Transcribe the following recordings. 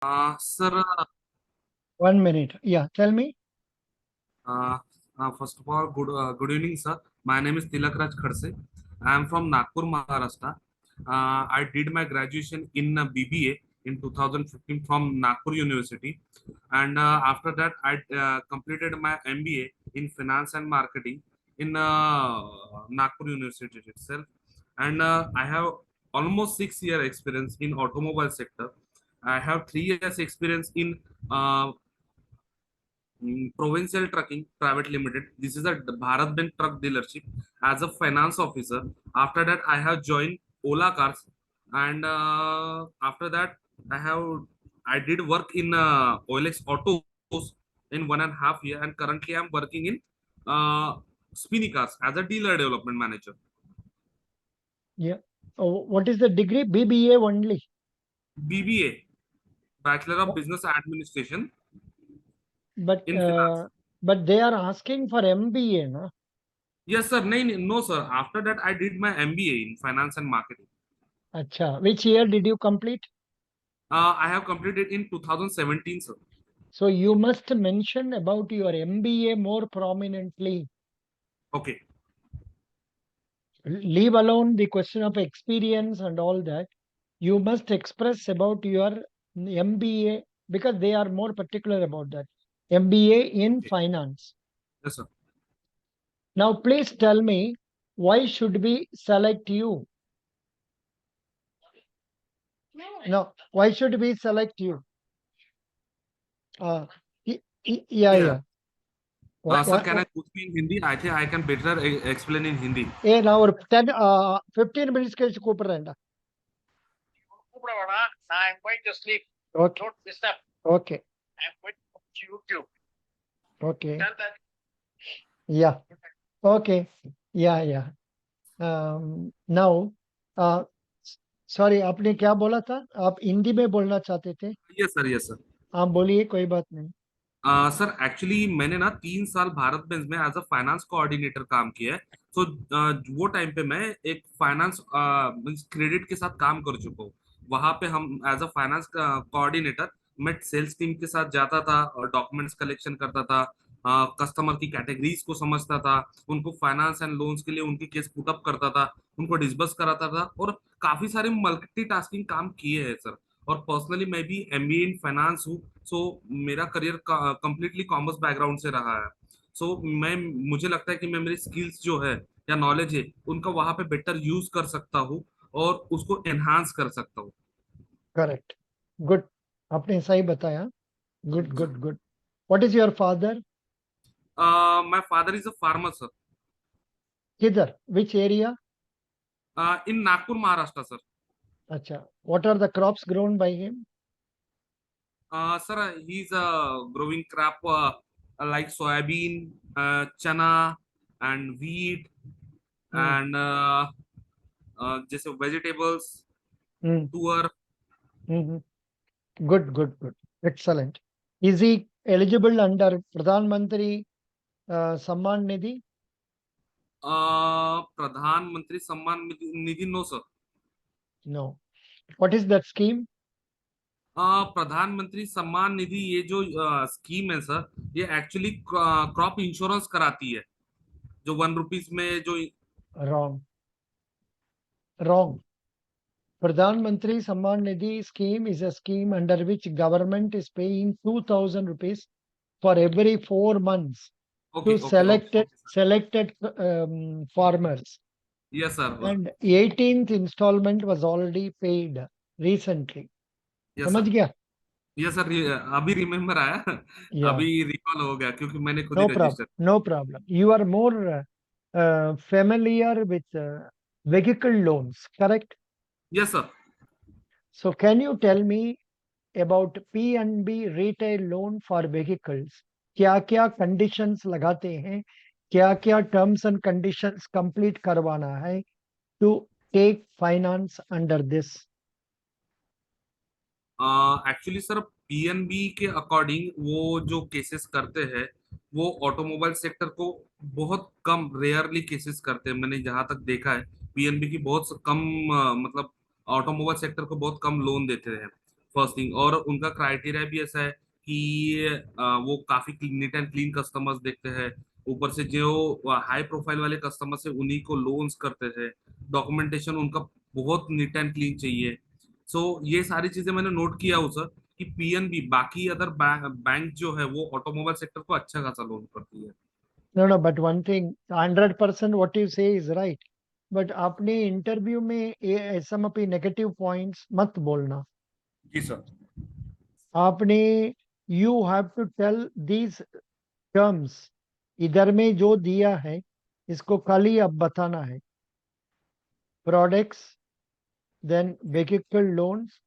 Sir, 1 minute. Yeah, tell me. uh, first of all, good evening, sir. My name is Tilak Raj Khadse. I am from Nagpur, Maharashtra. I did my graduation in BBA in 2015 from Nagpur University, and after that, I completed my MBA in Finance and Marketing in Nagpur University itself. And I have almost 6 year experience in automobile sector. I have 3 years experience in Provincial Trucking Private Limited. This is a Bharat Benz truck dealership as a finance officer. After that, I have joined Ola Cars, and after that, I did work in OLX Autos in 1.5 year, and currently I'm working in Spinny Cars as a dealer development manager. Yeah. Oh, what is the degree? BBA only. BBA, Bachelor of Oh, Business Administration But in Finance. they are asking for MBA, no? Yes, sir. No, sir. After that, I did my MBA in Finance and Marketing. Acha. Which year did you complete? I have completed in 2017, sir. So you must mention about your MBA more prominently. Okay. Leave alone the question of experience and all that. You must express about your MBA because they are more particular about that. MBA in Okay. finance. Yes, sir. Now, please tell me, why should we select you? No, why should we select you? Uh, yeah, Yeah. yeah. Why, Sir, why, can I put me in Hindi? I think I can better explain in Hindi. நான் ஒரு 10 15 minutes கழிச்சு கூப்பிடுறேன்டா. கூப்பிடவேணாம். I'm going to sleep. Okay, Don't disturb. okay, I'm going to watch YouTube. okay. Tell that. Yeah, okay. Yeah, yeah. Now, uh, sorry, आपने क्या बोला था? आप हिंदी में बोलना चाहते थे? Yes, sir. Yes, sir. आप बोलिए, कोई बात नहीं. सर एक्चुअली मैंने ना 3 साल भारत बेंज में एज अ फाइनेंस कोऑर्डिनेटर काम किया है. सो वो टाइम पे मैं एक फाइनेंस मींस क्रेडिट के साथ काम कर चुका हूँ. वहां पे हम एज अ फाइनेंस कोऑर्डिनेटर मैं सेल्स टीम के साथ जाता था और डॉक्यूमेंट्स कलेक्शन करता था. कस्टमर की कैटेगरीज को समझता था, उनको फाइनेंस एंड लोन्स के लिए उनकी केस पुटअप करता था, उनको डिस्बर्स कराता था, और काफी सारे मल्टीटास्किंग काम किए हैं सर. और पर्सनली मैं भी एमबीए इन फाइनेंस हूँ. सो मेरा करियर कंप्लीटली कॉमर्स बैकग्राउंड से रहा है. सो मैं मुझे लगता है कि मैं मेरी स्किल्स जो है या नॉलेज है उनका वहां पे बेटर यूज कर सकता हूँ और उसको एनहांस कर सकता हूँ. करेक्ट. गुड. आपने सही बताया. Good, good, good. What is your father? My father is a farmer sir. किधर? Which area? In Nagpur Maharashtra sir. अच्छा. What are the crops grown by him? Sir, he's growing crop like soybean, chana, and wheat, Hmm. and जैसे vegetables, Hmm. tuar. Hmm. Good, good, good. Excellent. Is he eligible under Pradhan Mantri Samman Nidhi? Pradhanmantri Samman Nidhi no sir. No. What is that scheme? प्रधानमंत्री सम्मान निधि ये जो scheme है sir, ये actually crop insurance कराती है, जो 1 rupees में जो. Wrong. Wrong. Pradhan Mantri Samman Nidhi scheme is a scheme under which government is paying 2,000 rupees for every 4 months okay to okay okay selected okay sir. selected farmers. Yes sir. And 18th installment was already paid recently. Yes समझ sir. गया? Yes sir. अभी remember आया. Yeah. अभी recall हो गया क्योंकि मैंने खुद ही No problem. Register. No problem. You are more familiar with vehicle loans, correct? Yes sir. So can you tell me about P&B retail loan for vehicles? क्या क्या conditions लगाते हैं? क्या क्या terms and conditions complete करवाना है to take finance under this? Actually sir, PNB के according वो जो केसेस करते हैं वो ऑटोमोबाइल सेक्टर को बहुत कम रेयरली केसेस करते हैं. मैंने जहां तक देखा है पीएनबी की बहुत कम मतलब ऑटोमोबाइल सेक्टर को बहुत कम लोन देते हैं. First thing. और उनका क्राइटेरिया भी ऐसा है कि वो काफी नीट एंड क्लीन कस्टमर्स देखते हैं। ऊपर से जो हाई प्रोफाइल वाले कस्टमर्स है उन्हीं को लोन्स करते हैं। डॉक्यूमेंटेशन उनका बहुत नीट एंड क्लीन चाहिए। सो ये सारी चीजें मैंने नोट किया हूँ सर, कि पीएनबी बाकी अदर बैंक जो है वो ऑटोमोबाइल सेक्टर को अच्छा खासा लोन करती है। No, no, but one thing, 100% what you say is right. But आपने इंटरव्यू में ये ऐसा भी नेगेटिव पॉइंट्स मत बोलना। जी सर। आपने you have to tell these terms, इधर में जो दिया है इसको खाली अब बताना है। Products, then vehicle loans,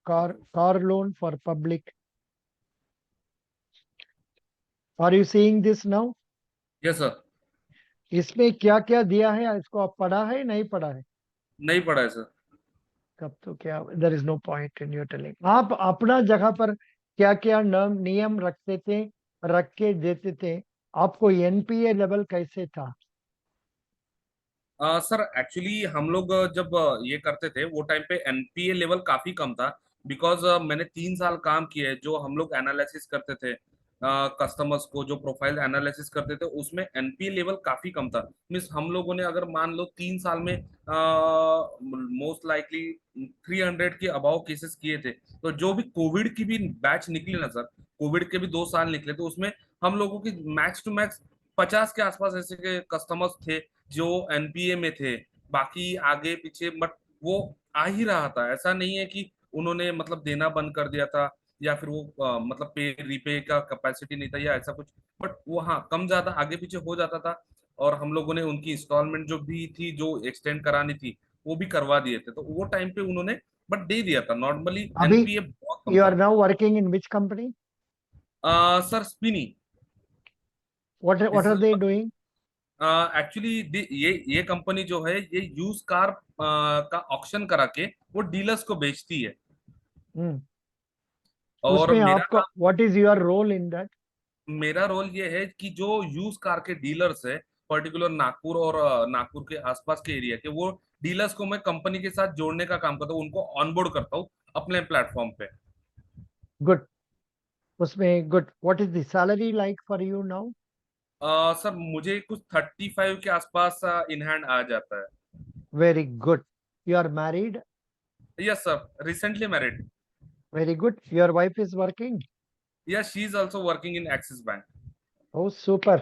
car loan for public. Are you seeing this now? Yes sir. इसमें क्या क्या दिया है इसको आप पढ़ा है नहीं पढ़ा है? नहीं पड़ा है सर। कब तो क्या, there is no point in your telling. आप अपना जगह पर क्या क्या नियम नियम रखते थे, रख के देते थे। आपको एनपीए लेवल कैसे था? सर एक्चुअली हम लोग जब ये करते थे वो टाइम पे एनपीए लेवल काफी कम था। बिकॉज मैंने 3 साल काम किया है। जो हम लोग एनालिसिस करते थे कस्टमर्स को, जो प्रोफाइल एनालिसिस करते थे, उसमें एनपीए लेवल काफी कम था। मीन्स हम लोगों ने अगर मान लो 3 साल में मोस्ट लाइकली 300 के अबाव केसेस किए थे। तो जो भी कोविड की भी बैच निकली ना सर, कोविड के भी 2 साल निकले, तो उसमें हम लोगों की मैक्स टू मैक्स 50 के आसपास ऐसे के कस्टमर्स थे जो एनपीए में थे। बाकी आगे पीछे बट वो आ ही रहा था। ऐसा नहीं है कि उन्होंने मतलब देना बंद कर दिया था, या फिर वो मतलब पे रीपे का कैपेसिटी नहीं था या ऐसा कुछ। बट वो हाँ कम ज्यादा आगे पीछे हो जाता था। और हम लोगों ने उनकी इंस्टॉलमेंट जो भी थी, जो एक्सटेंड करानी थी, वो भी करवा दिए थे। तो वो टाइम पे उन्होंने बट दे दिया था। नॉर्मली अभी एनपीए बहुत कम यू आर था। Now working in which company? Sir Spinny. What this are is they doing? Actually ये कंपनी जो है ये यूज कार का ऑक्शन करा के वो डीलर्स को बेचती है। और उसमें आपका what is your role in that? मेरा रोल ये है कि जो यूज कार के डीलर्स है, पर्टिकुलर नागपुर और नागपुर के आसपास के एरिया के, वो डीलर्स को मैं कंपनी के साथ जोड़ने का काम करता हूँ, उनको ऑनबोर्ड करता हूँ अपने प्लेटफॉर्म पे। गुड। उसमें good, what is the salary like for you now? Sir मुझे कुछ 35 के आसपास इन हैंड आ जाता है। Very good. You are married? Yes sir, recently married. Very good. Your wife is working? Yes, she is also working in Axis Bank. Oh, super.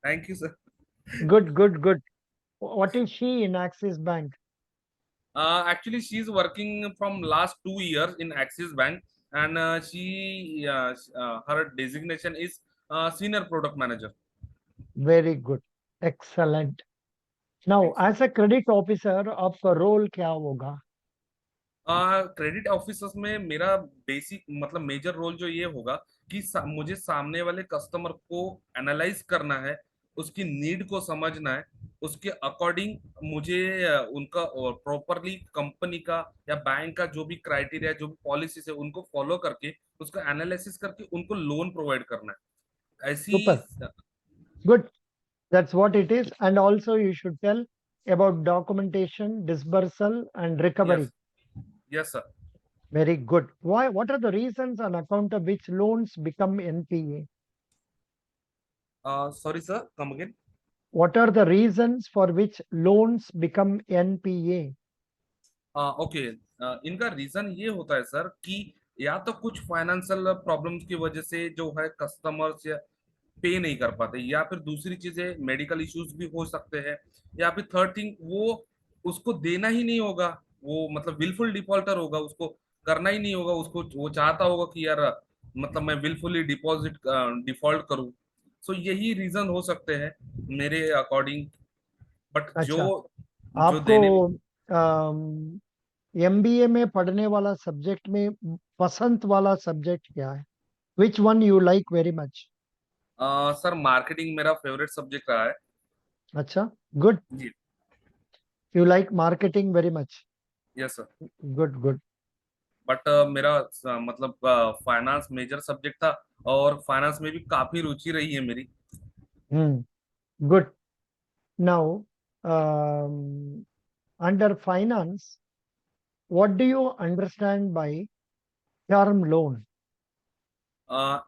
Thank you sir. Good, good, good. What is she in Axis Bank? Actually, she's working from last 2 years in Axis Bank, and her designation is senior product manager. Very good. Excellent. Now, Thanks. as a credit officer, आपका role क्या होगा? Credit officers में मेरा basic मतलब major role जो ये होगा कि मुझे सामने वाले कस्टमर को एनालाइज करना है, उसकी नीड को समझना है, उसके अकॉर्डिंग मुझे उनका प्रॉपरली कंपनी का या बैंक का जो भी क्राइटेरिया, जो भी पॉलिसीज है, उनको फॉलो करके उसका एनालिसिस करके उनको लोन प्रोवाइड करना है ऐसी। Super. Good. That's what it is. And also, you should tell about documentation, dispersal, and yes. recovery. Yes sir. Very good. Why? What are the reasons on account of which loans become NPA? Sorry sir, come again. What are the reasons for which loans become NPA? Okay. इनका reason ये होता है sir कि या तो कुछ financial problems की वजह से जो है कस्टमर्स या पे नहीं कर पाते, या फिर दूसरी चीजें मेडिकल इश्यूज भी हो सकते हैं, या फिर थर्ड थिंग वो उसको देना ही नहीं होगा। वो मतलब विलफुल डिफॉल्टर होगा, उसको करना ही नहीं होगा। उसको वो चाहता होगा कि यार मतलब मैं विलफुली डिपॉजिट डिफॉल्ट करूं। सो यही रीजन हो सकते हैं मेरे अकॉर्डिंग। बट जो अच्छा, जो आपको देने। एमबीए में पढ़ने वाला सब्जेक्ट में पसंद वाला सब्जेक्ट क्या है? Which one you like very much? Sir marketing मेरा फेवरेट सब्जेक्ट रहा है। अच्छा, गुड। जी। You like marketing very much. Yes sir. Good, good. But मेरा मतलब फाइनेंस मेजर सब्जेक्ट था, और फाइनेंस में भी काफी रुचि रही है मेरी। Hmm, good. Now, under finance, what do you understand by term loan?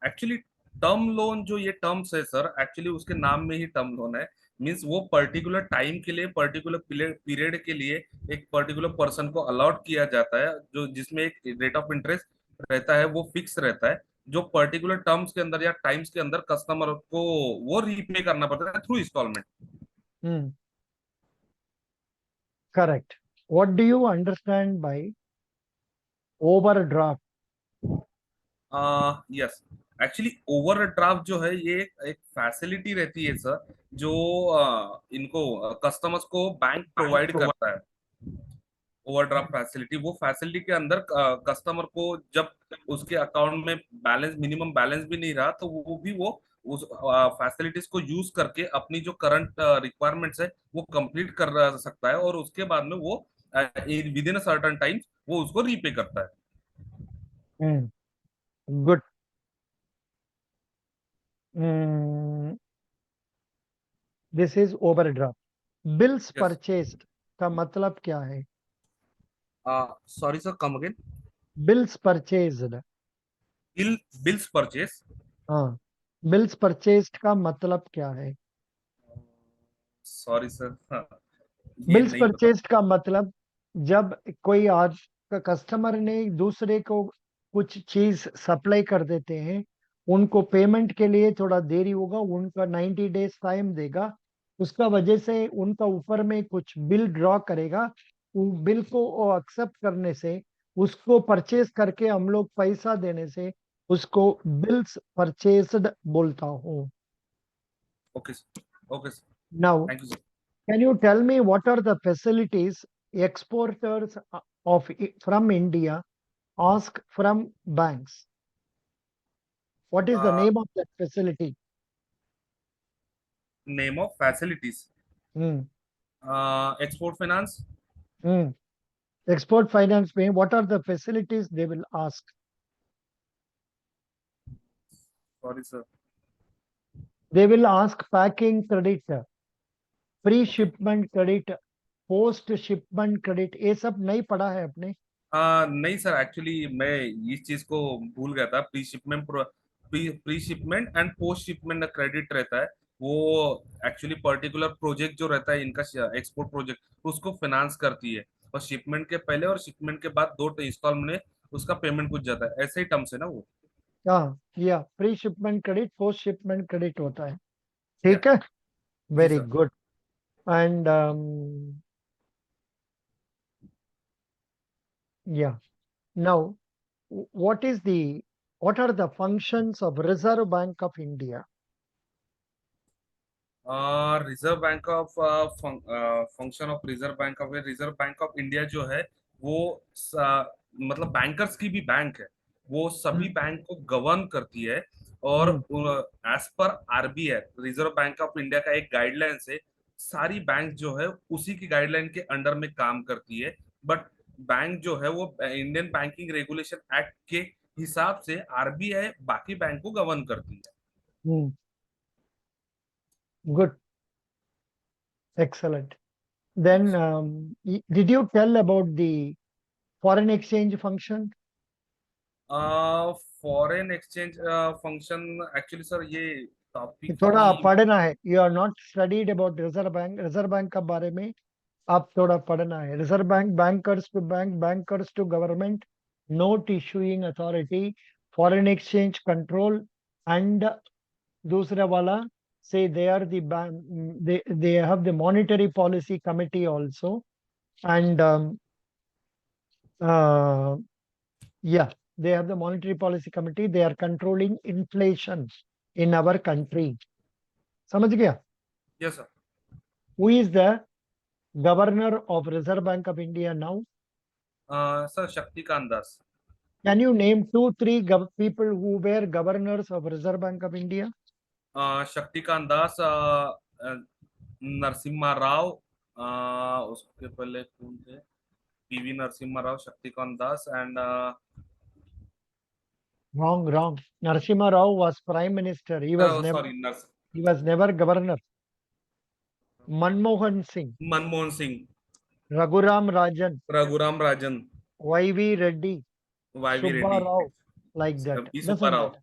Actually term loan जो ये टर्म्स है सर, एक्चुअली उसके नाम में ही टर्म लोन है। मींस वो पर्टिकुलर टाइम के लिए, पर्टिकुलर पीरियड के लिए एक पर्टिकुलर पर्सन को अलॉट किया जाता है, जो जिसमें एक रेट ऑफ इंटरेस्ट रहता है, वो फिक्स रहता है, जो पर्टिकुलर टर्म्स के अंदर या टाइम्स के अंदर कस्टमर को वो रीपे करना पड़ता है through instalment. Hmm, correct. What do you understand by overdraft? Yes, actually overdraft जो है ये एक फैसिलिटी रहती है सर, जो इनको कस्टमर्स को बैंक प्रोवाइड करता है। ओवरड्राफ्ट फैसिलिटी, वो फैसिलिटी के अंदर कस्टमर को जब उसके अकाउंट में बैलेंस, मिनिमम बैलेंस भी नहीं रहा, तो वो भी वो उस फैसिलिटीज को यूज करके अपनी जो करंट रिक्वायरमेंट्स है वो कंप्लीट कर सकता है, और उसके बाद में वो with in a certain time वो उसको रीपे करता है। Hmm, good. Hmm, this is overdraft. Bills yes, purchased का मतलब क्या है? Sorry sir, come again. Bills purchased. Bills purchase. हाँ, बिल्स परचेस्ड का मतलब क्या है? सॉरी सर, हाँ, ये बिल्स नहीं पता। परचेस्ड का मतलब जब कोई आज का कस्टमर ने दूसरे को कुछ चीज सप्लाई कर देते हैं, उनको पेमेंट के लिए थोड़ा देरी होगा, उनका 90 डेज टाइम देगा, उसका वजह से उनका ऊपर में कुछ बिल ड्रॉ करेगा, वो बिल को एक्सेप्ट करने से, उसको परचेज करके हम लोग पैसा देने से उसको बिल्स परचेस्ड बोलता हूँ। Okay sir, okay sir, now thank you sir. can you tell me what are the facilities exporters from India ask from banks? What is the name of that facility? Name of facilities, Hmm. Export finance. Hmm. Export finance में what are the facilities they will ask? Sorry sir. They will ask packing credit, pre-shipment credit, post-shipment credit. ये सब नहीं पढ़ा है अपने? नहीं sir, actually मैं इस चीज को भूल गया था। Pre shipment and post shipment credit रहता है, वो एक्चुअली पर्टिकुलर प्रोजेक्ट जो रहता है इनका, एक्सपोर्ट प्रोजेक्ट, उसको फाइनेंस करती है, और शिपमेंट के पहले और शिपमेंट के बाद दो इंस्टॉलमेंट में उसका पेमेंट कुछ जाता है, ऐसे ही टर्म्स है ना वो। हाँ, या प्री-shipment credit, post-shipment credit होता है, या, ठीक है? जी Very sir. good. And yeah. Now, what are the functions of Reserve Bank of India? Reserve Bank of function of reserve Bank of India जो है वो मतलब बैंकर्स की भी बैंक है, वो सभी Hmm. बैंक को गवर्न करती है। और Hmm. As per RBI, Reserve Bank of India का एक गाइडलाइन से सारी बैंक जो है उसी की गाइडलाइन के अंडर में काम करती है। बट बैंक जो है वो इंडियन बैंकिंग रेगुलेशन एक्ट के हिसाब से आरबीआई बाकी बैंक को गवर्न करती है। Hmm. Good, excellent. Then, did you tell about the foreign exchange function? Foreign exchange function, actually sir ये कि टॉपिक थोड़ा ही। पढ़ना है, you are not studied about Reserve Bank के बारे में आप थोड़ा पढ़ना है। Reserve Bank, bankers to bank, bankers to government, note issuing authority, foreign exchange control, and दूसरा वाला say they are the bank, they have the monetary policy committee also, and uh, yeah, they have the monetary policy committee, they are controlling inflation in our country. समझ गया? Yes sir. Who is the governor of Reserve Bank of India now? Sir Shaktikanta Das. Can you name two three people who were governors of Reserve Bank of India? Shaktikanta Das, Narasimha Rao, उसके पहले कौन थे? PV Narasimha Rao, Shaktikanta Das and Wrong. Narasimha Rao was prime minister, sorry, he was never governor. Manmohan Singh, Manmohan Singh, Raghuram Rajan, Raghuram Rajan, YV Reddy, YV Subba Reddy. Rao, like that. E Doesn't Subbarao. matter.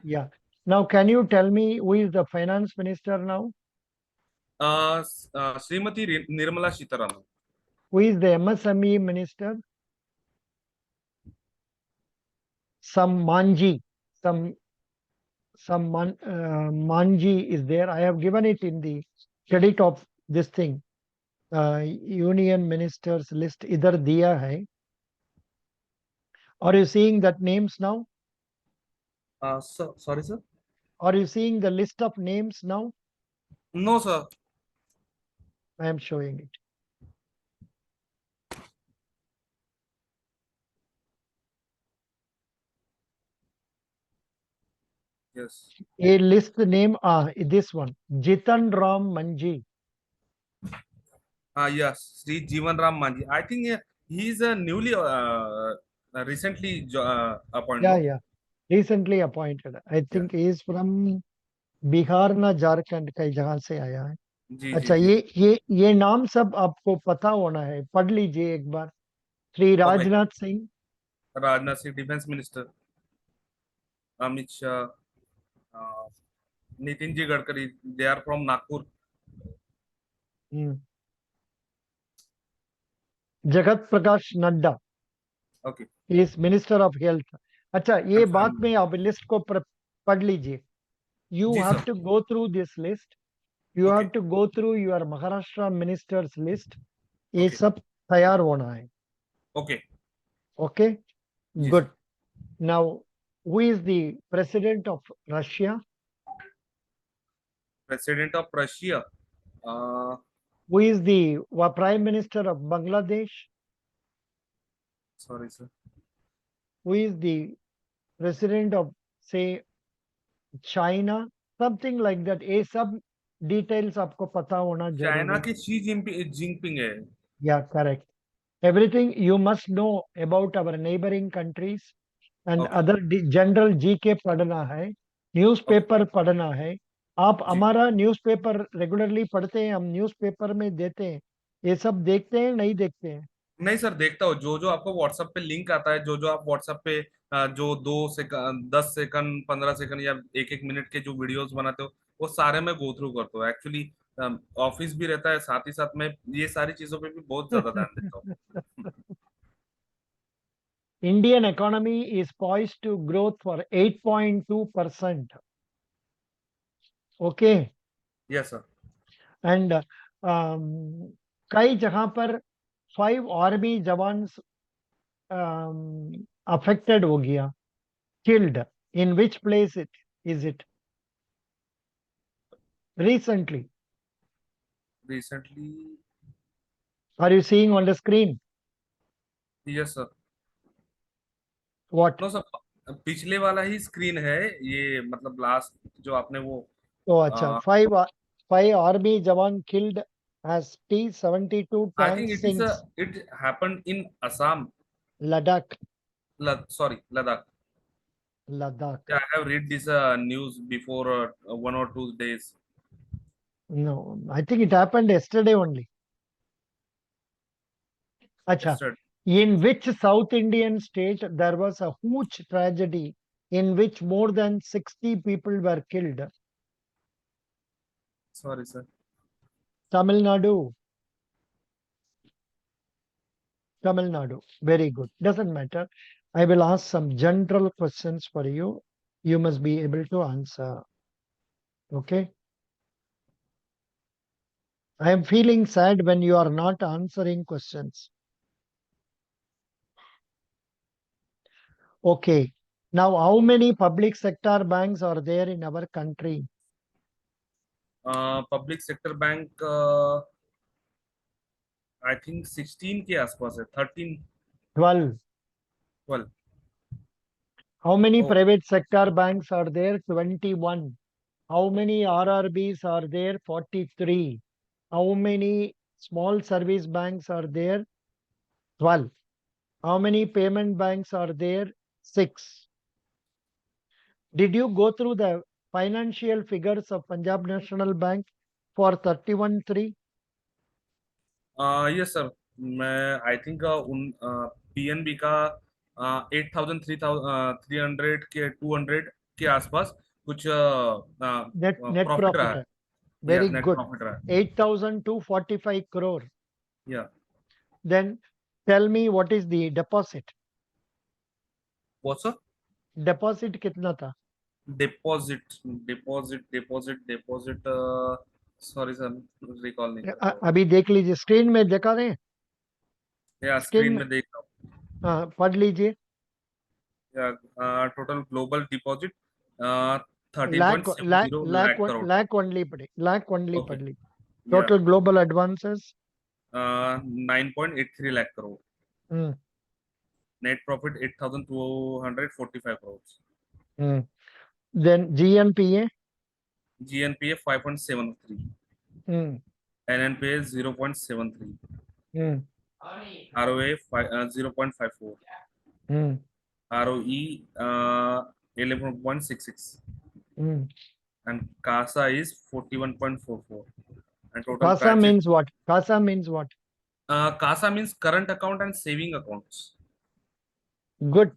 Yeah. Now, can you tell me who is the finance minister now? Shrimati Nirmala Sitharaman. Who is the MSME minister? Some Manji, some Manji is there. I have given it in the credit of this thing. Union ministers list idhar diya hai. Are you seeing that names now? Sorry, sir. Are you seeing the list of names now? No, sir. I am showing it. Yes. A list name, this one, Jitan Ram Manji. Yes, Sri Jeevan Ram Manji. I think he is a newly recently appointed. Yeah, No? yeah. Recently appointed. I Yeah. think he is from Bihar ना झारखंड कई जगह से आया है. जी जी अच्छा, जी. ये नाम सब आपको पता होना है, पढ़ लीजिए एक बार. Shri Okay. Rajnath Singh, Rajnath Singh, Defense Minister. Amit Shah, Nitin Ji Gadkari. They are from Nagpur. Jagat Prakash Nadda, Okay. Is minister of health. अच्छा, ये I'm बात fine. में आप लिस्ट को पढ़ लीजिए. You जी have सर. to go through this list. You Okay. have to go through your Maharashtra ministers list. ये Okay. सब तैयार होना है. Okay. Okay, जी good. Sir. Now, who is the president of Russia? President of Russia. Who is the prime minister of Bangladesh? Sorry, sir. Who is the president of, say, China? Something like that. ये सब details आपको पता होना जरूरी China है. के Xi Jinping है. Yeah, correct. Everything you must know about our neighboring countries and Okay. other general GK पढ़ना है, न्यूज़पेपर पढ़ना है. आप जी. हमारा न्यूज़पेपर रेगुलरली पढ़ते हैं, हम न्यूज़पेपर में देते हैं. ये सब देखते हैं, नहीं देखते हैं? नहीं सर, देखता हूँ. जो जो आपको व्हाट्सएप पे लिंक आता है, जो जो आप व्हाट्सएप पे जो 2 सेकंड 10 सेकंड 15 सेकंड या 1 1 मिनट के जो वीडियोस बनाते हो, वो सारे मैं गो थ्रू करता हूँ. एक्चुअली ऑफिस भी रहता है, साथ ही साथ मैं ये सारी चीजों पे भी बहुत ज्यादा ध्यान देता हूँ. Indian economy is poised to growth for 8.2%. Okay. Yes sir. And कई जगह पर 5 आर्मी जवान्स affected हो गया, killed. In which place is it? Recently. Recently. Are you seeing on the screen? Yes sir. What? No sir, पिछले वाला ही screen है ये, मतलब लास्ट जो आपने वो. Oh, अच्छा. 5 army jawan killed as T-72 I tank think sinks it happened in Assam. Ladakh. Sorry, Ladakh. Ladakh. Yeah, I have read this news before 1 or 2 days. No, I think it happened yesterday only. Acha. Yesterday. In which South Indian state there was a huge tragedy in which more than 60 people were killed? Sorry, sir. Tamil Nadu. Tamil Nadu. Very good. Doesn't matter. I will ask some general questions for you. You must be able to answer. Okay. I am feeling sad when you are not answering questions. Okay. Now, how many public sector banks are there in our country? Public sector bank, I think 16 के आसपास है. 13, 12. 12. How many Oh. private sector banks are there? 21. How many RRBs are there? 43. How many small service banks are there? 12. How many payment banks are there? 6. Did you go through the financial figures of Punjab National Bank for 31/3? Yes, sir. मैं I think उन PNB का 8,000 3,300 के 200 के आसपास कुछ net profit रहा profit है. है. या Very नेट good. प्रॉफिट रहा है. 8,245 crore. या Then tell me what is the deposit? वो सर Deposit कितना था? Deposit deposit deposit deposit sorry sir recall नहीं कर पा रहा. अभी देख लीजिए, स्क्रीन में दिखा रहे हैं, या स्क्रीन स्क्रीन में में देख रहा हूँ. हाँ पढ़ लीजिए. या total global deposit lakh 13.70 lakh crore. lakh only पढ़े, lakh only ओके. पढ़ लीजिए. या Total global advances. 9.83 lakh crore. Hmm. Net profit 8,245 crore. Hmm. Then GNPA. GNPA 5.73. Hmm. NNPA 0.73. Hmm. ROA 0.54. Hmm. ROE 11.66. Hmm. And CASA is 41.44. And total CASA transaction. means what? CASA means what? CASA means current account and saving accounts. Good.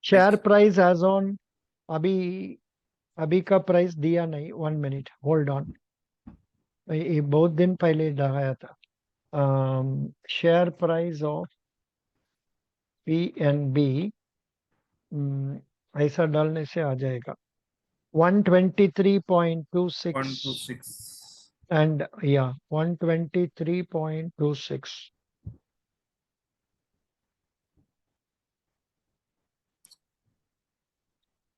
Share Next. price as on अभी अभी का price दिया नहीं. 1 minute, hold on. ये बहुत दिन पहले लगाया था. Share price of PNB. ऐसा डालने से आ जाएगा 123.26 126. and yeah 123.26.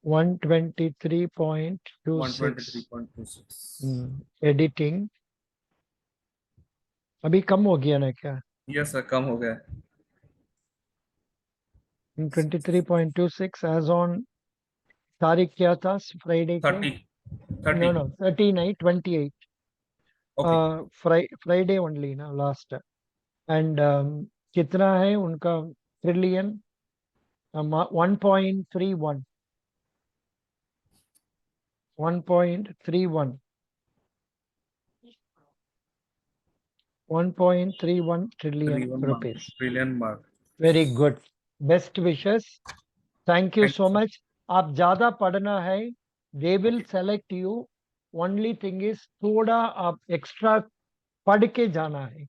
123.26. 123.26. एडिटिंग. अभी कम हो गया ना क्या? यस सर कम हो गया. 23.26 एज ऑन. तारीख क्या था फ्राइडे के? 30. नो 30. नो 30 नहीं 28. ओके. फ्राइडे ओनली ना लास्ट. एंड कितना है उनका trillion? 1.31. 1.31. 1.31 trillion 31 rupees. Trillion mark. Very good. Best wishes. Thank you thank so much. आप ज्यादा पढ़ना है. They will select you. Only thing is थोड़ा आप एक्स्ट्रा पढ़ के जाना है.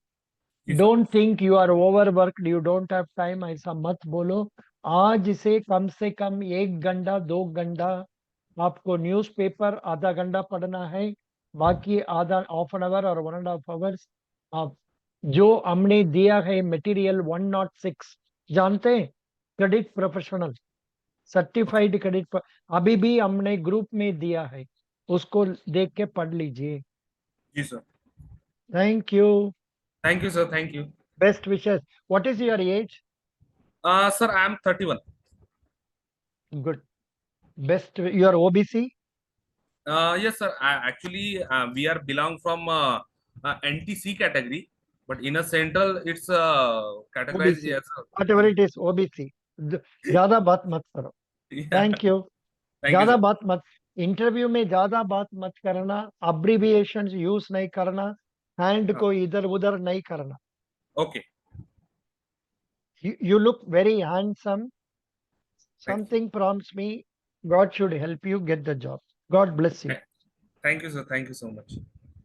You. Don't think you are overworked. You don't have time. ऐसा मत बोलो. आज से कम 1 घंटा 2 घंटा आपको न्यूज़पेपर आधा घंटा पढ़ना है. बाकी आधा हाफ एन आवर और 1.5 आवर्स आप जो हमने दिया है मटेरियल 106 जानते हैं. क्रेडिट प्रोफेशनल सर्टिफाइड क्रेडिट अभी भी हमने ग्रुप में दिया है. उसको देख के पढ़ लीजिए. जी sir. Thank you. Thank you sir. Thank you. Best wishes. What is your age? Sir I am 31. Good. Best. Your OBC? Yes sir. Actually we are belong from NTC category, but in a central it's categorized OBC as whatever it is OBC. ज्यादा बात मत करो. yeah. Thank you. Thank you ज्यादा sir. बात मत. Interview में ज्यादा बात मत करना. अब्रिविएशंस यूज नहीं करना. हैंड को इधर उधर नहीं करना. Okay. You look very handsome. Thank you. Something prompts me God should help you get the job. God bless you. Thank you sir. Thank you so much.